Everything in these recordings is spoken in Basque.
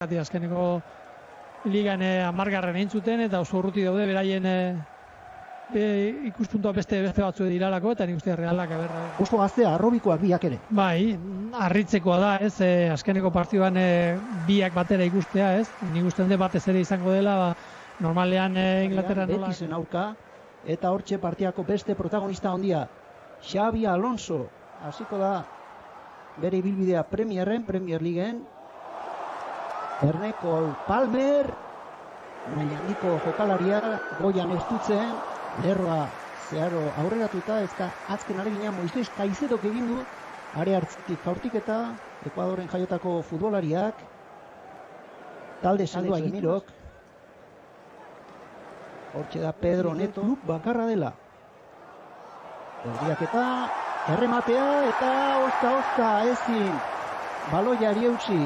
Azkeneko ligan amargarren eintzuten eta oso urruti daude beraien ikuspuntua beste batzu diralako eta nik uste Realak oso gaztea, arrobikoak biak ere. Bai, harritzekoa da, ez, azkeneko partioan biak batera ikustea, ez? Nik uste dut batez ere izango dela, normalean Inglaterra nola. Betisen aurka eta hortxe partiako beste protagonista handia, Xabi Alonso, hasiko da bere ibilbidea Premier Liguen. Erneko Palmer, maila handiko jokalaria, goian estutzen, lerroa zeharo aurreratuta, ezka azken aregina Moises Kaizedok egin du, are hartzik jaurtiketa, Ekuadoren jaiotako futbolariak, talde sendoa egiturok, hortxe da Pedro Neto, bakarra dela. Erdiaketa, errematea eta oska ezin, baloiari eutsi.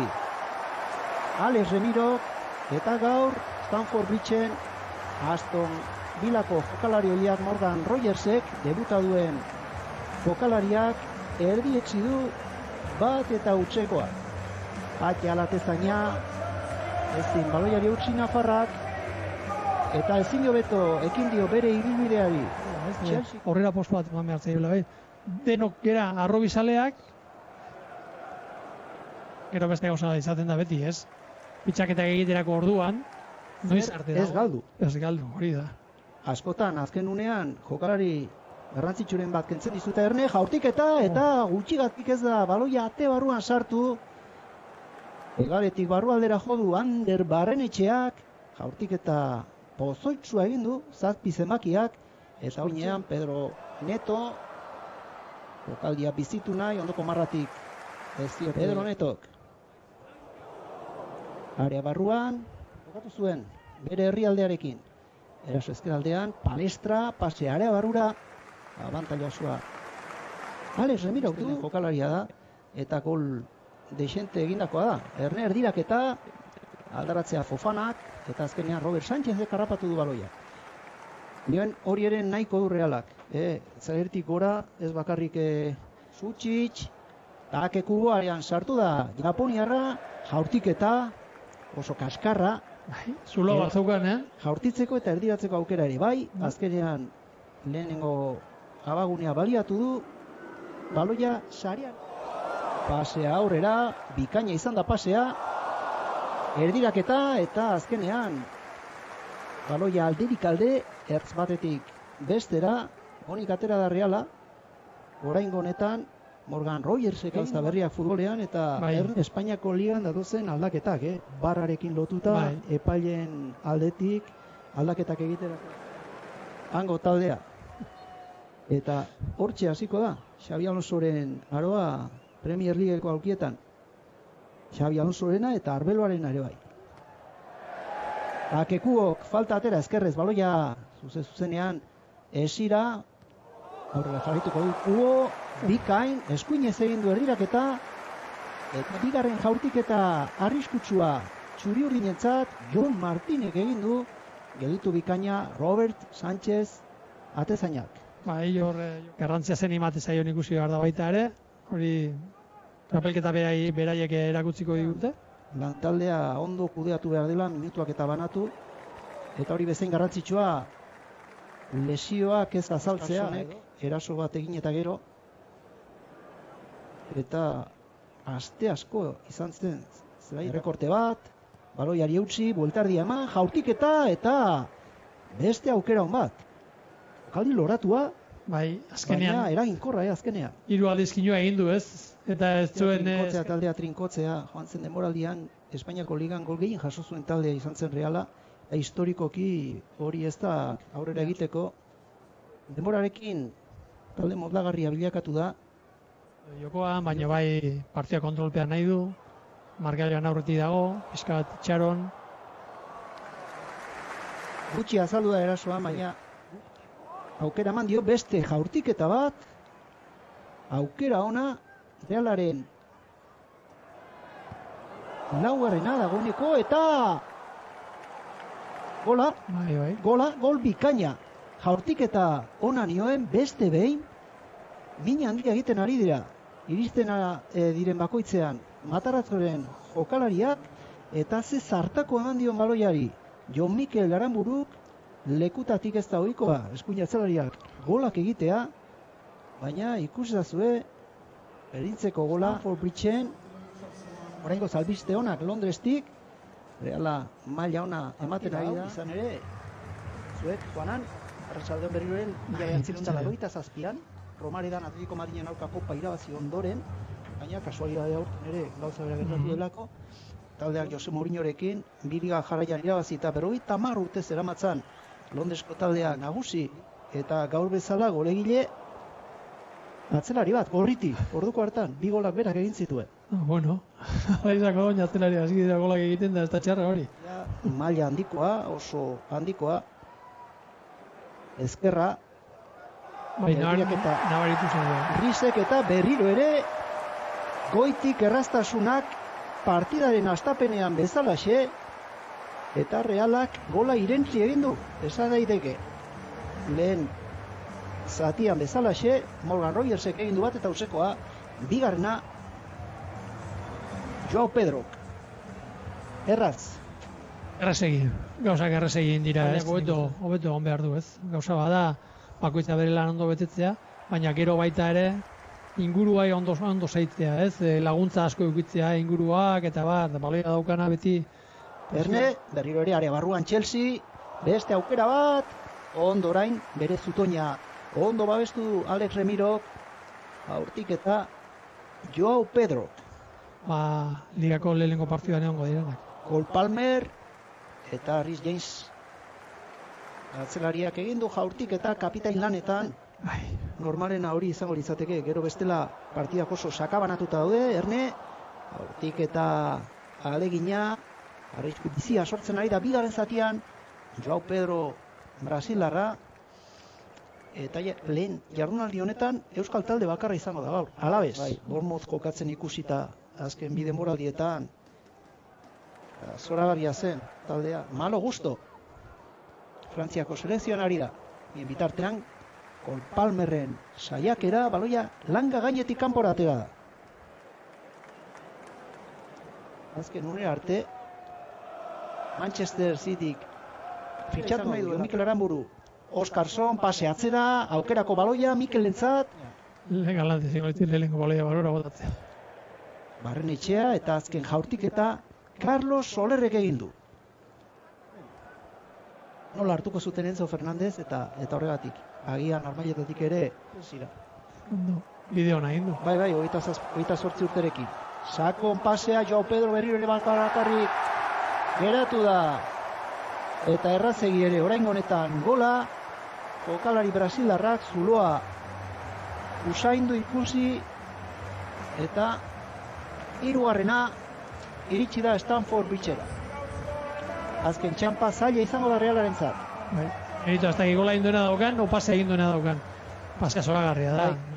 Alex Remiro eta gaur Stanford Bridgen Aston Villako jokalari horiak Morgan Rogersek debuta duen jokalariak erdietsi du bat eta utzekoa. Ate alatezaina ezin baloiari utzi Nafarrak eta ezin hobeto ekin dio bere ibilbideari. Horrela postu bat eman behar zaiola, bai. Denok gera arrobizaleak, gero beste gauza izaten da beti, ez? Pitxaketak egiterako orduan, noiz arte dago. Ez galdu. Ez galdu, hori da. Askotan, azken unean, jokalari garrantzitsuren bat kentzen dizuta Erne, jaurtiketa eta gutxigatik ez da baloia ate barruan sartu. Egaretik barrualdera jodu Ander Barrenetxeak, jaurtiketa pozoitzua egin du, zazpi zenbakiak, eta hoinean Pedro Neto, jokaldia bizitu nahi, ondoko marratik ez dio Pedro Netok. Area barruan, jokatu zuen, bere herrialdearekin. Eraso ezkeraldean, Palestra, pase area barrura, abantaila osoa. Alex Remiro du jokalaria da, eta gol deixente egindakoa da. Erne erdiraketa, aldaratzea Fofanak, eta azkenean Robert Sánchezek harrapatu du baloia. Nioen hori ere nahiko du Realak. Zagertik gora, ez bakarrik Sutsic, Takekubo arean sartu da, Japoniarra, jaurtiketa, oso kaskarra. Zulo bat zaukan, Jaurtitzeko eta erdiratzeko aukera ere, bai, azkenean lehenengo abagunea baliatu du, baloia sarian. Pasea aurrera, bikaina izan da pasea, erdiraketa eta azkenean baloia alderik alde, ertz batetik bestera, honik atera da Reala, oraingo honetan, Morgan Rogersek alzta berriak futbolean eta Espainiako ligan datozen aldaketak, barrarekin lotuta, epailen aldetik aldaketak egiterako. Hango taldea. Eta hortxe hasiko da, Xabi Alonsoren aroa Premier Ligeko aukietan. Xabi Alonsorena eta Arbeloaren ere bai. Takekuok falta atera ezkerrez, baloia zuzenean esira, aurrera jarrituko du Kubo, bikain, eskuinez egin du erdiraketa, eta bigarren jaurtiketa arriskutsua txuri urdinentzat, Jon Martinek egin du, gelditu bikaina Robert Sánchez atezainak. Hor garrantzia zen imate zaion ikusi behar da baita ere, hori txapelketa beraiek erakutziko digute. Lantaldea ondo kudeatu behar dela, minutuak eta banatu, eta hori bezain garrantzitsua, lesioak ez azaltzea, eraso bat egin eta gero, eta aste asko izan zen errekorte bat, baloiari eutsi, bueltardia eman, jaurtiketa eta beste aukera hon bat. Jokaldi loratua, azkenean eraginkorra azkenean. Hiru aldizkinua egin du, ez? Eta ez zuen taldea trinkotzea, joan zen demoraldian Espainiako ligan gol gehien jaso zuen taldea izan zen Reala, eta historikoki hori ez da aurrera egiteko. Demorarekin talde modlagarria bilakatu da. Jokoa, baina bai partia kontrolpean nahi du, markagailuan aurretik dago, pixka bat itxaron. Gutxi azaldu da erasoa, baina aukera eman dio beste jaurtiketa bat, aukera ona Realaren laugarrena dagoeneko eta gol bikaina. Jaurtiketa ona nioen beste behin, min handia egiten ari dira. Iristen diren bakoitzean Matarazzoren jokalariak eta ze zartako eman dion baloiari. Jon Mikel Aranburuk lekutatik ez da ohikoa, eskuin atzelariak golak egitea, baina ikusazue erintzeko gola Stamford Bridgeen, oraingo albiste onak Londrestik, Reala maila ona ematen ari da. Izan ere, zuek, Juanan, arratsaldeon berriroren, 1987an, Romaredan Atletico Madrilen aurka kopa irabazi ondoren, baina kasualidadea aurten ere gauza bera gertatu delako, taldeak Jose Mourinhorekin, bi liga jarraian irabazi eta 50 urte zeramatzan Londresko taldeak nagusi, eta gaur bezala golegile atzelari bat, Gorriti, orduko hartan, 2 golak berak egin zituen. Bueno, izako doña atzelari hasi dira golak egiten da, ez da txarra hori. Maila handikoa, oso handikoa, ezkerra, bai, nabaritu zen. Risek eta berriro ere, goitik erraztasunak partidaren astapenean bezalaxe, eta Realak gola irentzi egin du, esan daiteke. Lehen zatian bezalaxe, Morgan Rogersek egin du bat eta usekoa, bigarrena, Joao Pedrok. Erraz. Erraz egin, gauzak erraz egin dira, ez? Hobeto egon behar du, ez? Gauza bada, bakoitza bere lan ondo betetzea, baina gero baita ere, ingurua ondo zaitzea, ez? Laguntza asko eukitzea inguruak, eta baloia daukana beti. Erne, berriro ere area barruan Chelsea, beste aukera bat, ondo orain, bere zutoina, ondo babestu Alex Remirok, aurtik eta Joao Pedrok. Ligako lehenengo partidan egongo direnak. Cole Palmer eta Rhys James atzelariak egin du jaurtik eta kapitain lanetan. Normalen hori izango litzateke, gero bestela partidak oso sakabanatuta daude, Erne, jaurtik eta alegina, arrisku bizia sortzen ari da bigarren zatian, Joao Pedro Brasilarra, eta lehen jardunaldi honetan Euskal talde bakarra izango da gaur. Alabez, Bournemouth kokatzen ikusita azken bi denboraldietan zoragarria zen taldea. Malo gusto. Frantziako selekzioan ari da. Bien bitartean, Cole Palmerren saiakera, baloia langa gainetik kanpora atera da. Azken unera arte, Manchester Cityk fitxatu nahi du Mikel Aranburu. Oskarson, pase atzera, aukerako baloia, Mikelentzat. Galante zingo lehenengo baloia barora botatzea. Barren etxea eta azken jaurtik eta Carlos Solerrek egin du. Nola hartuko zuten Enzo Fernandez eta horregatik. Agian armailetatik ere zira. Bideo nahi du. Bai, 28 urterekin. Sakon pasea, Joao Pedro berriro ere bakarrik geratu da. Eta errazegi ere oraingo honetan gola. Jokalari brasilarrak zuloa usaindu ikusi eta hirugarrena iritsi da Stamford Bridgera. Azken txampa zaila izango da Realarentzat. Bai. Erito, hasta que gola egin duena daukan, o pase egin duena daukan. Pasea zoragarria da.